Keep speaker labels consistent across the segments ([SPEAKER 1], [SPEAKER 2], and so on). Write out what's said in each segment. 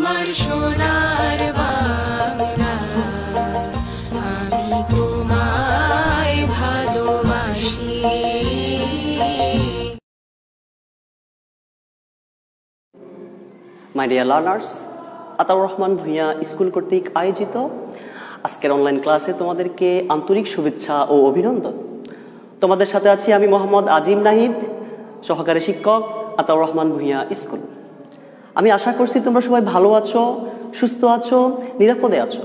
[SPEAKER 1] আমার সোনার বাংলা, আমি তোমায় ভালোবাসি।
[SPEAKER 2] মাই dear learners, Ataur Rahman Bhuiyan school কর্তৃক আয়োজিত আজকের অনলাইন ক্লাসে তোমাদেরকে আন্তরিক শুভেচ্ছা ও অভিনন্দন। তোমাদের সাথে আছি আমি মোহাম্মদ আজিম নাহিদ, সহকারী শিক্ষক, আতাউর রহমান ভূঁইয়া স্কুল। আমি আশা করছি তোমরা সবাই ভালো আছো, সুস্থ আছো, নিরাপদে আছো।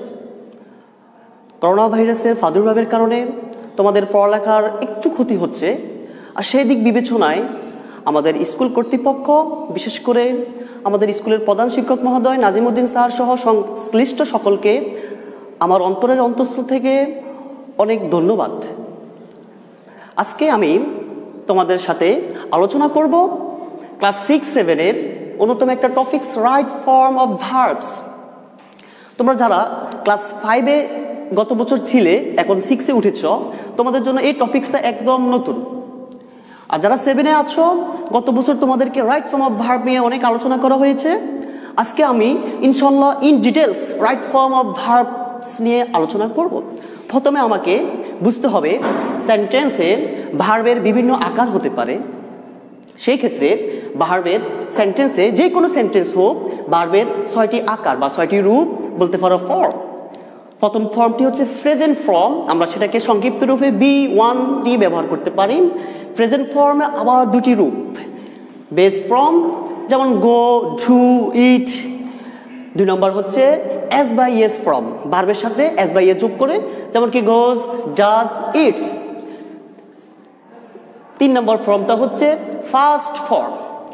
[SPEAKER 2] করোনা ভাইরাসের প্রাদুর্ভাবের কারণে তোমাদের পড়ালেখার একটু ক্ষতি হচ্ছে, আর সেই দিক বিবেচনায় আমাদের স্কুল কর্তৃপক্ষ, বিশেষ করে আমাদের স্কুলের প্রধান শিক্ষক মহোদয় নাজিমউদ্দিন স্যার সহ সংশ্লিষ্ট সকলকে আমার অন্তরের অন্তঃস্থল থেকে অনেক ধন্যবাদ। আজকে আমি তোমাদের সাথে আলোচনা করব ক্লাস 6-7-এর অন্যতম একটা topics, right form of verbs. তোমরা যারা ক্লাস 5-এ গত বছর ছিলে, এখন 6-এ উঠেছ, তোমাদের জন্য এই টপিকসটা একদম নতুন। আর যারা 7-এ আছো, গত বছর তোমাদেরকে রাইট ফর্ম অফ ভার্ব নিয়ে অনেক আলোচনা করা হয়েছে। আজকে আমি ইনশাল্লাহ in details right form of verbs নিয়ে আলোচনা করব। প্রথমে আমাকে বুঝতে হবে সেন্টেন্সে ভার্বের বিভিন্ন আকার হতে পারে। সেই ক্ষেত্রে ভার্বের সেন্টেন্সে যে কোনো সেন্টেন্স হোক, ভার্বের 6টি আকার বা 6টি রূপ বলতে পারো ফর্ম। প্রথম ফর্মটি হচ্ছে প্রেজেন্ট ফর্ম, আমরা সেটাকে সংক্ষিপ্ত রূপে B1 দিয়ে ব্যবহার করতে পারি। প্রেজেন্ট ফর্মে আবার দুটি রূপ, বেস ফর্ম যেমন গো, ডু, ইট। 2 নম্বর হচ্ছে এস বাই এস ফর্ম, ভার্বের সাথে এস বাই এ যোগ করে, যেমন কি গোস, ডাজ, ইটস। 3 নম্বর ফর্মটা হচ্ছে ফার্স্ট ফর্ম,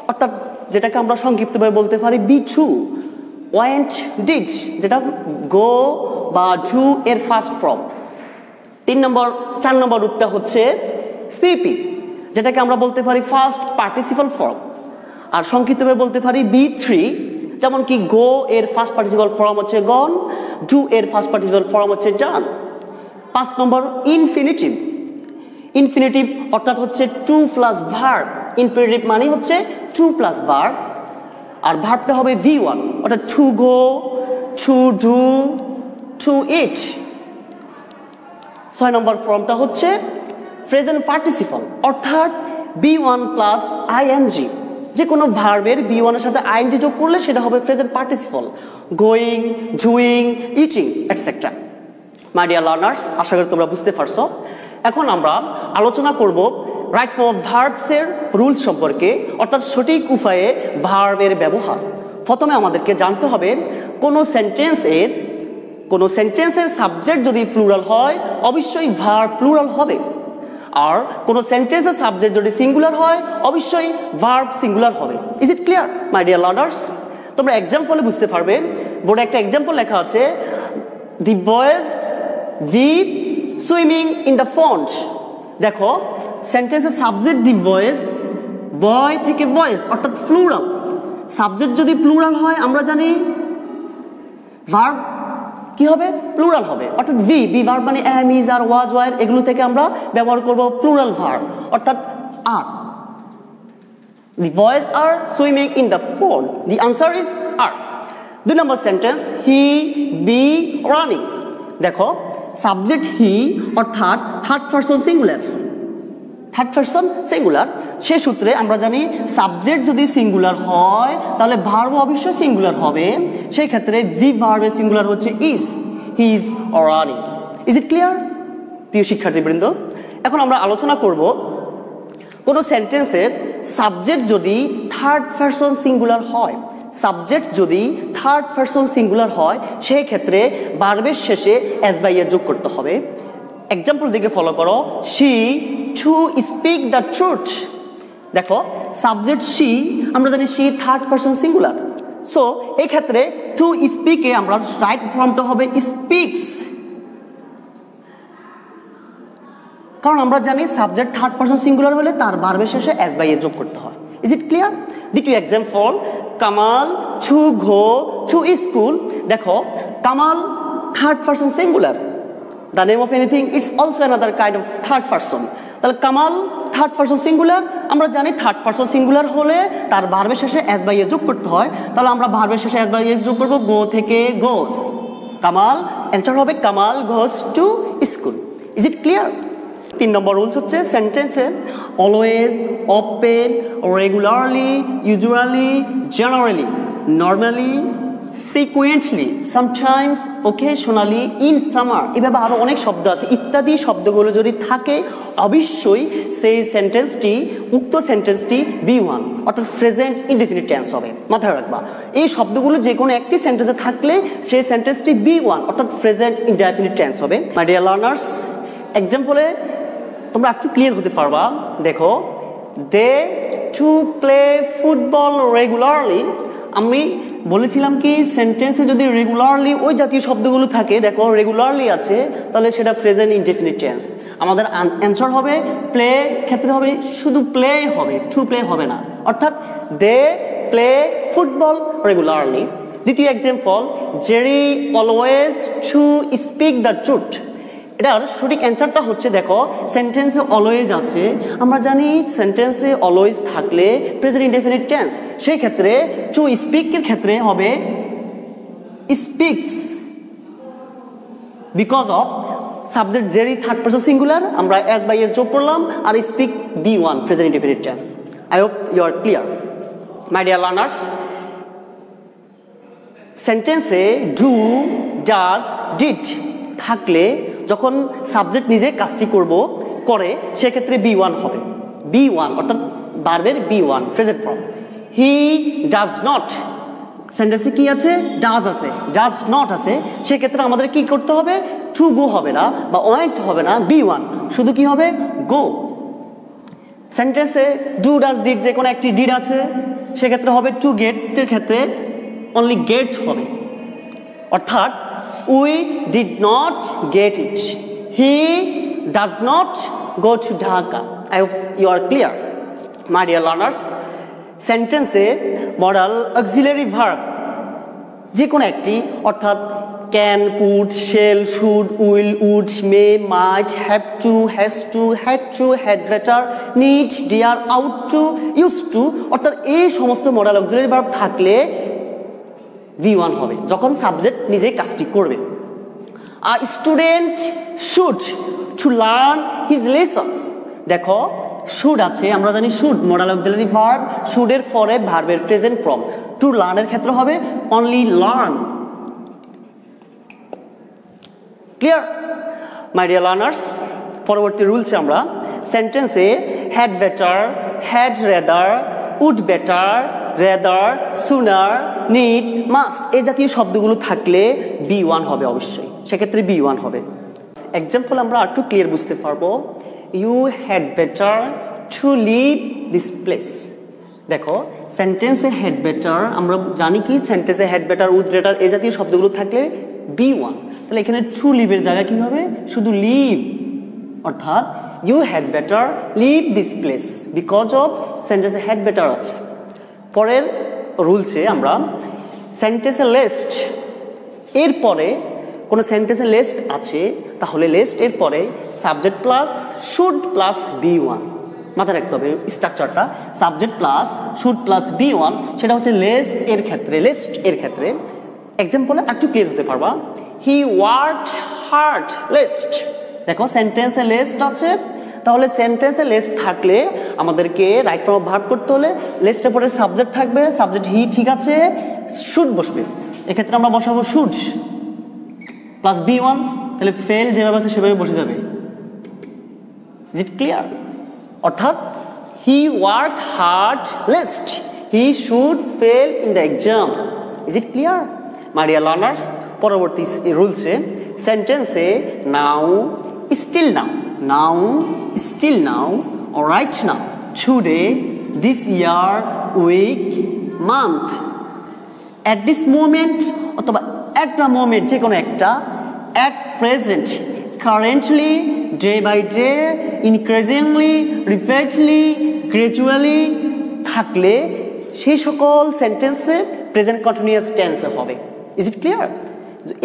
[SPEAKER 2] অর্থাৎ যেটাকে আমরা সংক্ষিপ্তভাবে বলতে পারি B2, ওয়েন্ট, ডিড, যেটা গো বা ডু এর ফার্স্ট ফর্ম। 4 নম্বর রূপটা হচ্ছে পিপি, যেটাকে আমরা বলতে পারি ফার্স্ট পার্টিসিপাল ফর্ম, আর সংক্ষিপ্তভাবে বলতে পারি B3, যেমন কি গো এর ফার্স্ট পার্টিসিপাল ফর্ম হচ্ছে গন, ডু এর ফার্স্ট পার্টিসিপাল ফর্ম হচ্ছে ডান। 5 নম্বর ইনফিনিটিভ। ইনফিনিটিভ অর্থাৎ হচ্ছে 2 প্লাস ভার্ব। ইনফিনিটিভ মানে হচ্ছে 2 প্লাস ভার্ব, আর ভার্বটা হবে V1, অর্থাৎ to go, to do, to eat. 6 নম্বর ফর্মটা হচ্ছে প্রেজেন্ট পার্টিসিপাল, অর্থাৎ B1 প্লাস আইএনজি। যে কোনো ভার্বের B1 এর সাথে আইএনজি যোগ করলে সেটা হবে present participle, going, doing, eating, etcetera. My dear learners, আশা করি তোমরা বুঝতে পারছো। এখন আমরা আলোচনা করব রাইট ফর্ম অফ ভার্বসের রুলস সম্পর্কে, অর্থাৎ সঠিক উপায়ে ভার্বের ব্যবহার। প্রথমে আমাদেরকে জানতে হবে কোনো সেন্টেন্সের সাবজেক্ট যদি প্লুরাল হয়, অবশ্যই ভার্ব প্লুরাল হবে। আর কোনো সেন্টেন্সের সাবজেক্ট যদি সিঙ্গুলার হয়, অবশ্যই ভার্ব সিঙ্গুলার হবে। Is it clear my dear learners? তোমরা এক্সাম্পলে বুঝতে পারবে। বোর্ডে একটা এক্সাম্পল লেখা আছে, the boys ভিপ swimming in the pond. দেখো সেন্টেন্সের সাবজেক্ট দি বয়েজ, বয় থেকে বয়েজ, অর্থাৎ প্লুরাল। সাবজেক্ট যদি প্লুরাল হয়, আমরা জানি ভার্ব কি হবে? প্লুরাল হবে, অর্থাৎ বি ভার্ব মানে am, is, are, was, were, এগুলো থেকে আমরা ব্যবহার করব প্লুরাল ভার্ব, অর্থাৎ are. The boys are swimming in the pond. The answer is are. 2 number sentence, he be running। দেখো সাবজেক্ট হি অর্থাৎ থার্ড পারসন সিঙ্গুলার। সে সূত্রে আমরা জানি সাবজেক্ট যদি সিঙ্গুলার হয় তাহলে ভার্ব অবশ্যই সিঙ্গুলার হবে। সেই ক্ষেত্রে ভি ভার্বের সিঙ্গুলার হচ্ছে is, he is running. Is it clear প্রিয় শিক্ষার্থীবৃন্দ? এখন আমরা আলোচনা করব কোনো সেন্টেন্সের সাবজেক্ট যদি থার্ড পারসন সিঙ্গুলার হয়, সেই ক্ষেত্রে ভার্বের শেষে এস বাই এ যোগ করতে হবে। এক্সাম্পল দিকে ফলো করো, she to speak the truth. দেখো সাবজেক্ট শি, আমরা জানি she third person singular. So এই ক্ষেত্রে টু স্পিকে আমরা রাইট ফর্মটা হবে স্পিক্স, কারণ আমরা জানি সাবজেক্ট থার্ড পারসন সিঙ্গুলার হলে তার ভার্বের শেষে এস বাই এ যোগ করতে হয়। Is it clear? দ্বিতীয় example, Kamal to go to school. দেখো Kamal third person singular, the name of anything, it's also another kind of third person. তাহলে কামাল থার্ড পারসন সিঙ্গুলার, আমরা জানি থার্ড পারসন সিঙ্গুলার হলে তার ভার্বের শেষে এস বাই এ যোগ করতে হয়, তাহলে আমরা ভার্বের শেষে এস বাই এ যোগ করবো, গো থেকে গোস। কামাল, অ্যান্সার হবে Kamal goes to school. Is it clear? 3 number rules হচ্ছে সেন্টেন্সে always, often, regularly, usually, generally, normally, frequently, sometimes, occasionally, in summer, এভাবে আরও অনেক শব্দ আছে, ইত্যাদি শব্দগুলো যদি থাকে অবশ্যই সেই সেন্টেন্সটি, উক্ত সেন্টেন্সটি B1 অর্থাৎ প্রেজেন্ট ইনডেফিনিট টেন্স হবে। মাথায় রাখবা, এই শব্দগুলো যে কোনো একটি সেন্টেন্সে থাকলে সেই সেন্টেন্সটি B1 অর্থাৎ প্রেজেন্ট ইনডেফিনিট টেন্স হবে। মাই ডিয়ার লার্নার্স, এক্সাম্পলে তোমরা একটু ক্লিয়ার হতে পারবা। দেখো, দে টু প্লে ফুটবল রেগুলারলি। আমি বলেছিলাম কি সেন্টেন্সে যদি রেগুলারলি ওই জাতীয় শব্দগুলো থাকে, দেখো রেগুলারলি আছে, তাহলে সেটা প্রেজেন্ট ইনডেফিনিট টেন্স। আমাদের অ্যান্সার হবে প্লে ক্ষেত্রে হবে শুধু প্লে হবে, টু প্লে হবে না, অর্থাৎ দে প্লে ফুটবল রেগুলারলি। দ্বিতীয় example, Jerry always to speak the truth. এটার সঠিক অ্যান্সারটা হচ্ছে, দেখো সেন্টেন্সে অলওয়েজ আছে, আমরা জানি সেন্টেন্সে অলওয়েজ থাকলে প্রেজেন্ট ইনডেফিনিট টেন্স, সেই ক্ষেত্রে টু স্পিকের ক্ষেত্রে হবে speaks, because of subject Jerry third person singular, আমরা এস বাই এর যোগ করলাম, আর speak B1 present indefinite tense. I hope you are clear. My dear learners, সেন্টেন্সে ডু, ডাজ, ডিড থাকলে যখন সাবজেক্ট নিজে কাজটি করে সেক্ষেত্রে B1 হবে, B1 অর্থাৎ ভার্বের B1 present form. He does not, সেন্টেন্সে কি আছে? ডাজ আছে, ডাজ নট আছে, সেক্ষেত্রে আমাদের কি করতে হবে? টু গো হবে না বা ওয়েন্ট হবে না, B1 শুধু কি হবে? গো। সেন্টেন্সে ডু, ডাজ, ডিড যে কোনো একটি ডিড আছে, সেক্ষেত্রে হবে টু গেটের ক্ষেত্রে অনলি গেট হবে, অর্থাৎ we did not get it, he does not go to Dhaka. I hope you are clear. My dear learners, সেন্টেন্সে মডাল অক্সিলারি ভার্ব যে কোনো একটি, অর্থাৎ can, could, shall, should, will, would, may, might, have to, has to, had to, had better, need, dare, ought to, use to, অর্থাৎ এই সমস্ত modal auxiliary verb থাকলে V1 হবে যখন সাবজেক্ট নিজে কাজটি করবে। A student should to learn his lessons. দেখো শুড আছে, আমরা জানি শুড মডাল অক্সিলারি ভার্ব, শুডের পরে ভার্বের প্রেজেন্ট ফর্ম। টু লার্নের ক্ষেত্রে হবে only learn. Clear? My dear learners, পরবর্তী রুলসে আমরা সেন্টেন্সে had better, had rather, would better, rather, sooner, need, must এই জাতীয় শব্দগুলো থাকলে B1 হবে অবশ্যই, সেক্ষেত্রে B1 হবে। এক্সাম্পল আমরা একটু ক্লিয়ার বুঝতে পারবো। You had better to leave this place. দেখো সেন্টেন্সে হ্যাড বেটার, আমরা জানি কি সেন্টেন্সে হ্যাড বেটার, উড বেটার এই জাতীয় শব্দগুলো থাকলে B1, তাহলে এখানে টু লিভের জায়গায় কি হবে? শুধু লিভ, অর্থাৎ you had better leave this place because of সেন্টেন্সে হ্যাড বেটার আছে। পরের রুলসে আমরা সেন্টেন্সে লেস্ট এরপরে কোনো সেন্টেন্সে লেস্ট আছে, তাহলে লেস্ট এর পরে subject plus should plus B1। মাথায় রাখতে হবে স্ট্রাকচারটা, subject plus should plus B1, সেটা হচ্ছে লেস্ট এর ক্ষেত্রে। লেস্ট এর ক্ষেত্রে এক্সাম্পলে একটু ক্লিয়ার হতে পারবা। হি ওয়ার্কড হার্ড লেস্ট। দেখো সেন্টেন্সে লেস্ট আছে, তাহলে সেন্টেন্সে লেস্ট থাকলে আমাদেরকে রাইট ফর্ম অফ ভার্ব করতে হলে লেস্টের পরে সাবজেক্ট থাকবে, সাবজেক্ট হি, ঠিক আছে, শুড বসবে, এক্ষেত্রে আমরা বসাবো শুড প্লাস B1, তাহলে ফেল যেভাবে আছে সেভাবে বসে যাবে। Is it clear? অর্থাৎ he work hard lest, he should fail in the exam. Is it clear? My dear learners, পরবর্তী রুলসে সেন্টেন্সে now, still now, now, still now, right now, today, this year, week, month, at this moment অথবা at the moment যে কোনো একটা, at present, currently, day by day, increasingly, repeatedly, gradually থাকলে সেই সকল সেন্টেন্সে প্রেজেন্ট কন্টিনিউয়াস টেন্সে হবে। Is it clear?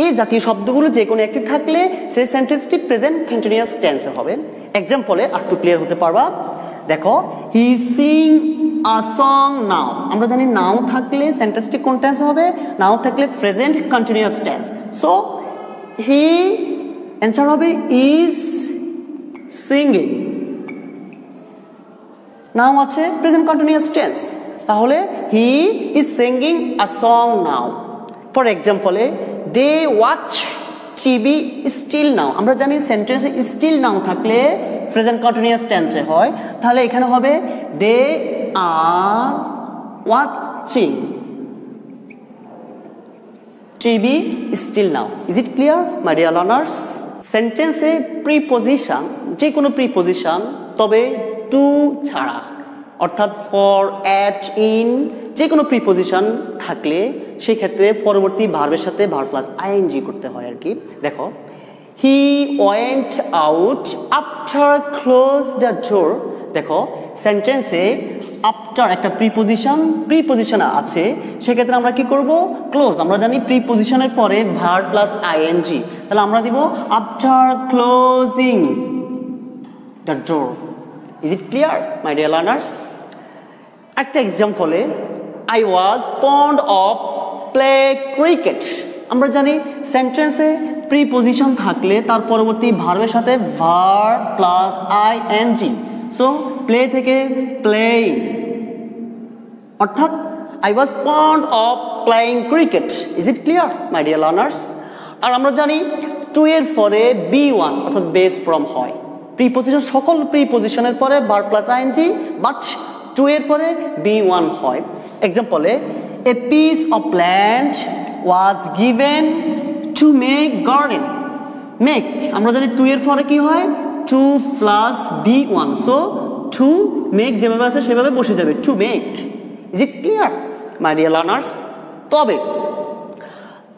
[SPEAKER 2] এই জাতীয় শব্দগুলো যে কোনো একটি থাকলে সেই সেন্টেন্সটি প্রেজেন্ট কন্টিনিউয়াস টেন্সে হবে। এক্সাম্পলে আর একটু ক্লিয়ার হতে পারবা। দেখো, হি সিং আ সং নাও। আমরা জানি নাও থাকলে সেন্টেন্সটি কোন টেন্স হবে? নাও থাকলে present continuous tense. So he answer হবে ইজ সিঙ্গিং। নাও আছে প্রেজেন্ট কন্টিনিউয়াস টেন্স, তাহলে he is singing a song now. For এক্সাম্পলে they watch TV still now. আমরা জানি সেন্টেন্সে স্টিল নাও থাকলে প্রেজেন্ট কন্টিনিউয়াস টেন্সে হয়, তাহলে এখানে হবে they are watching TV still now. Is it clear my dear learners? সেন্টেন্সে প্রিপোজিশন, যে কোনো প্রিপোজিশন, তবে টু ছাড়া, অর্থাৎ ফর, অ্যাট, ইন, যে কোনো প্রিপোজিশন থাকলে সেক্ষেত্রে পরবর্তী ভার্বের সাথে ভার্ব প্লাস আইএনজি করতে হয় আর কি। দেখো, he went out after close the door. দেখো, সেন্টেন্সে আফটার একটা প্রিপোজিশন আছে, সেক্ষেত্রে আমরা কি করব? ক্লোজ। আমরা জানি প্রিপোজিশনের পরে ভার্ব প্লাস আইএনজি, তাহলে আমরা দিব after closing the door. Is it clear my dear learners? একটা এক্সাম্পলে I was fond of play cricket. আমরা জানি সেন্টেন্সে প্রিপোজিশন থাকলে তার পরবর্তী ভার্বের সাথে verb plus ING. So play থেকে প্লেইং, অর্থাৎ I was fond of playing cricket. Is it clear my dear learners? আর আমরা জানি টু এর পরে বি ওয়ান অর্থাৎ বেস ফর্ম হয়। প্রিপোজিশন, সকল প্রিপোজিশনের পরে verb plus ING, but to এর পরে বি ওয়ান হয়। এক্সাম্পলে a piece of land was given to make garden. Make, আমরা জানি টু এর পরে কি হয়? To plus V one, so to make যেভাবে আছে সেভাবে বসে যাবে, to make. Is it clear my dear learners? তবে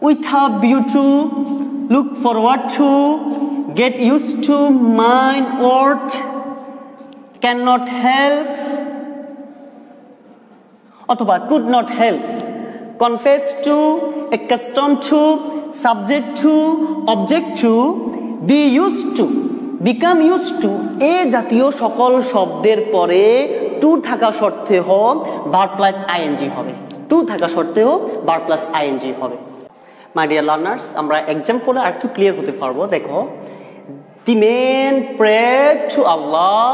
[SPEAKER 2] with a view to, look forward to, get used to, mind worth, cannot help, অথবা could not help, confess to, accustomed to, subject to, object to, be used to, become used to, এই জাতীয় সকল শব্দের পরে two থাকা সত্ত্বেও verb plus ING হবে। Two থাকা সত্ত্বেও ভার্ব প্লাস আইএনজি হবে। মাই ডিয়ার লার্নার্স, আমরা এক্সাম্পলে আর একটু ক্লিয়ার হতে পারবো। দেখো, the men prayed to Allah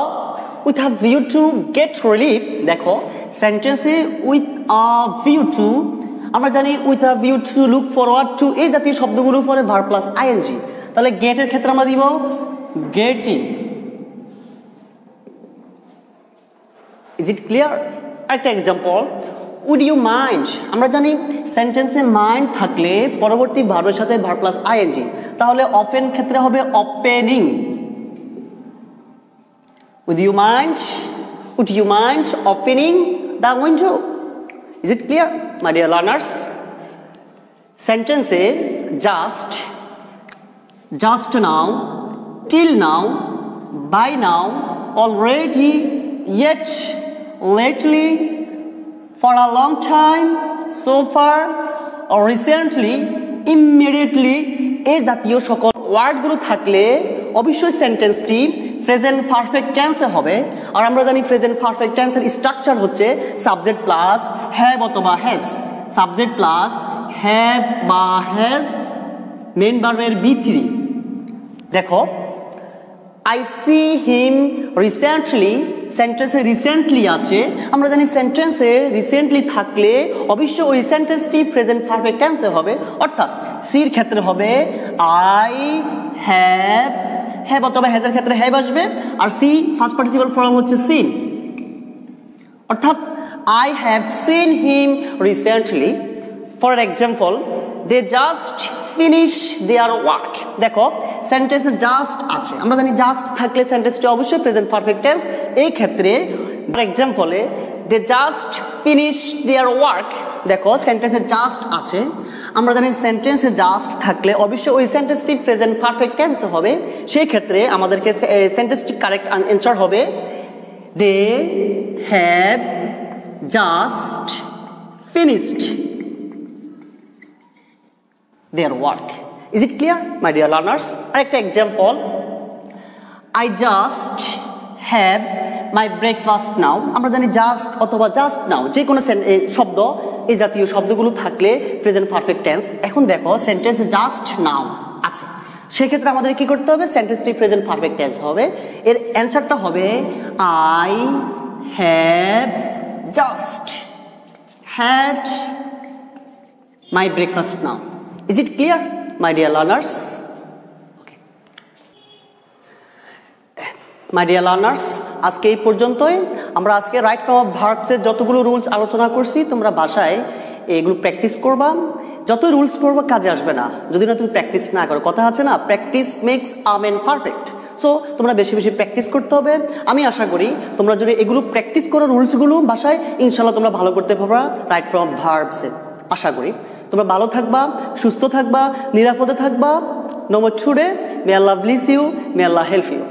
[SPEAKER 2] with a view to get relief. দেখো, সেন্টেন্সে উইথ আ ভিউ টু, আমরা জানি with a view to, look forward two, এই জাতীয় শব্দগুলোর পরে ভার্ব প্লাস আইএনজি, তাহলে গেটের ক্ষেত্রে আমরা দিব গেটিং। Is it clear? একটা এক্সাম্পল, উড ইউ মাইন্ড। আমরা জানি সেন্টেন্সে মাইন্ড থাকলে পরবর্তী ভার্বের সাথে ভার্ব প্লাস আইএনজি, তাহলে ওপেন ক্ষেত্রে হবে opening. Would you mind opening the window. Is it clear my dear learners? সেন্টেন্সে just now, till now, by now, already, yet, lately, for a long time, so far, or recently, immediately, এই জাতীয় সকল ওয়ার্ডগুলো থাকলে অবশ্যই সেন্টেন্সটি present perfect টেন্সে হবে। আর আমরা জানি প্রেজেন্ট পারফেক্ট টেন্সের স্ট্রাকচার হচ্ছে সাবজেক্ট প্লাস হ্যাভ অথবা হ্যাজ, সাবজেক্ট প্লাস হ্যাভ বা হ্যাজ, মেইন ভার্বের B3। দেখো, আই সি হিম রিসেন্টলি, সেন্টেন্সে রিসেন্টলি আছে, আমরা জানি সেন্টেন্সে রিসেন্টলি থাকলে অবশ্যই ওই সেন্টেন্সটি প্রেজেন্ট পারফেক্ট টেন্সে হবে, অর্থাৎ সির ক্ষেত্রে হবে আই হ্যাভ অথবা হ্যাজের ক্ষেত্রে হ্যাভ আসবে, আর সি ফার্স্ট পার্টিসিপল ফর্ম হচ্ছে সিন, অর্থাৎ I have seen him recently. For example, they just finish their work. দেখো, সেন্টেন্সে জাস্ট আছে, আমরা জানি জাস্ট থাকলে সেন্টেন্সটি অবশ্যই প্রেজেন্ট পারফেক্ট টেন্স। এই ক্ষেত্রে ফর এক্সাম্পলে they just finish their work. দেখো, সেন্টেন্সে জাস্ট আছে, আমরা জানি সেন্টেন্সে জাস্ট থাকলে অবশ্যই ওই সেন্টেন্সটি প্রেজেন্ট পারফেক্ট টেন্স হবে। সেই ক্ষেত্রে আমাদেরকে সেন্টেন্সটি কারেক্ট অ্যান্সার হবে they have just finished their work. Is it clear, my dear learners? আরেকটা example, I just have my breakfast now. আমরা জানি just অথবা just now যে কোনো শব্দ এই জাতীয় শব্দগুলো থাকলে প্রেজেন্ট পারফেক্ট টেন্স। এখন দেখো সেন্টেন্স just now আছে, সেক্ষেত্রে আমাদের কি করতে হবে? সেন্টেন্সটি প্রেজেন্ট পারফেক্ট টেন্স হবে। এর অ্যান্সারটা হবে I have just had my breakfast now. Is it clear, my dear learners? Okay. My dear learners, আজকে এই পর্যন্তই। আমরা আজকে রাইট ফর্ম অফ ভার্বসের যতগুলো রুলস আলোচনা করছি তোমরা বাসায় এগুলো প্র্যাকটিস করবা। যতই রুলস পড়বা কাজে আসবে না যদি না তুমি প্র্যাকটিস না করো। কথা আছে না, practice makes a man perfect. So তোমরা বেশি বেশি প্র্যাকটিস করতে হবে। আমি আশা করি তোমরা যদি এগুলো প্র্যাকটিস করো রুলসগুলো বাসায়, ইনশাল্লাহ তোমরা ভালো করতে পারবা রাইট ফর্ম অফ ভার্বসে। আশা করি তোমরা ভালো থাকবা, সুস্থ থাকবা, নিরাপদে থাকবা। No more today. May Allah bless you. May Allah help you.